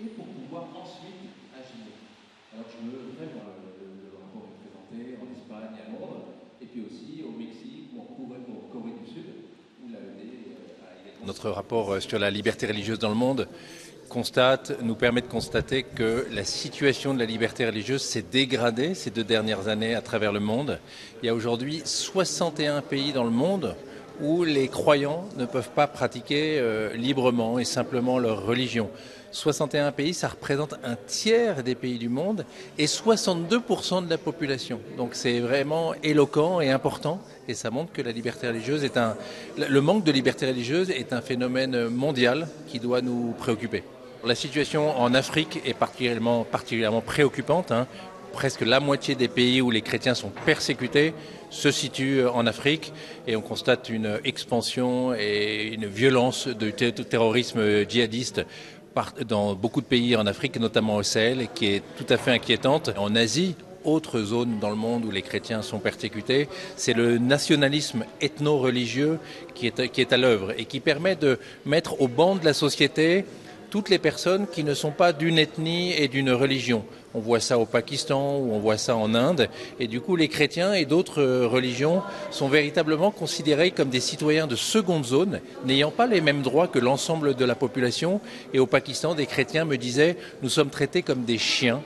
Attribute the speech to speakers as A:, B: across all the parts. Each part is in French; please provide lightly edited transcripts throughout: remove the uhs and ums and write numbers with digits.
A: et pour pouvoir ensuite agir. Alors je veux vraiment le rapport est présenté en Espagne, à Londres, et puis aussi au Mexique ou en Corée du Sud, où l'AED a également...
B: Notre rapport sur la liberté religieuse dans le monde nous permet de constater que la situation de la liberté religieuse s'est dégradée ces 2 dernières années à travers le monde. Il y a aujourd'hui 61 pays dans le monde où les croyants ne peuvent pas pratiquer librement et simplement leur religion. 61 pays, ça représente un tiers des pays du monde et 62% de la population. Donc c'est vraiment éloquent et important et ça montre que la liberté religieuse le manque de liberté religieuse est un phénomène mondial qui doit nous préoccuper. La situation en Afrique est particulièrement préoccupante. Presque la moitié des pays où les chrétiens sont persécutés se situent en Afrique et on constate une expansion et une violence du terrorisme djihadiste dans beaucoup de pays en Afrique, notamment au Sahel, qui est tout à fait inquiétante. En Asie, autre zone dans le monde où les chrétiens sont persécutés, c'est le nationalisme ethno-religieux qui est à l'œuvre et qui permet de mettre au banc de la société toutes les personnes qui ne sont pas d'une ethnie et d'une religion. On voit ça au Pakistan ou on voit ça en Inde. Et du coup, les chrétiens et d'autres religions sont véritablement considérés comme des citoyens de seconde zone, n'ayant pas les mêmes droits que l'ensemble de la population. Et au Pakistan, des chrétiens me disaient « nous sommes traités comme des chiens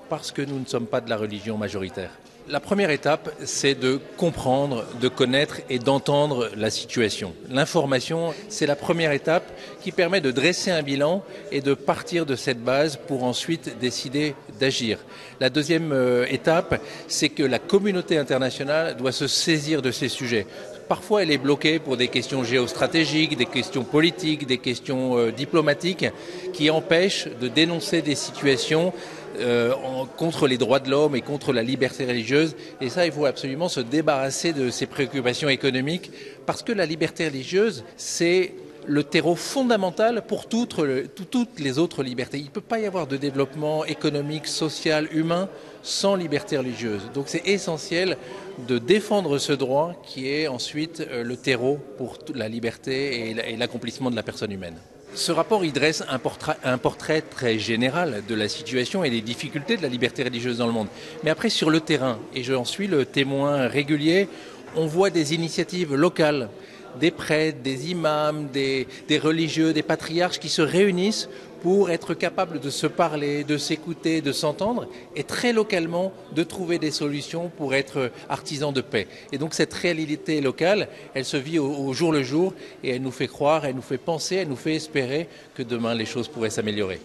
B: parce que nous ne sommes pas de la religion majoritaire ». La première étape, c'est de comprendre, de connaître et d'entendre la situation. L'information, c'est la première étape qui permet de dresser un bilan et de partir de cette base pour ensuite décider d'agir. La deuxième étape, c'est que la communauté internationale doit se saisir de ces sujets. Parfois, elle est bloquée pour des questions géostratégiques, des questions politiques, des questions diplomatiques qui empêchent de dénoncer des situations contre les droits de l'homme et contre la liberté religieuse. Et ça, il faut absolument se débarrasser de ces préoccupations économiques parce que la liberté religieuse, c'est le terreau fondamental pour toutes les autres libertés. Il ne peut pas y avoir de développement économique, social, humain sans liberté religieuse. Donc c'est essentiel de défendre ce droit qui est ensuite le terreau pour la liberté et l'accomplissement de la personne humaine. Ce rapport, il dresse un portrait très général de la situation et des difficultés de la liberté religieuse dans le monde. Mais après, sur le terrain, et j'en suis le témoin régulier, on voit des initiatives locales, des prêtres, des imams, des religieux, des patriarches qui se réunissent pour être capables de se parler, de s'écouter, de s'entendre et très localement de trouver des solutions pour être artisans de paix. Et donc cette réalité locale, elle se vit au jour le jour et elle nous fait croire, elle nous fait penser, elle nous fait espérer que demain les choses pourraient s'améliorer.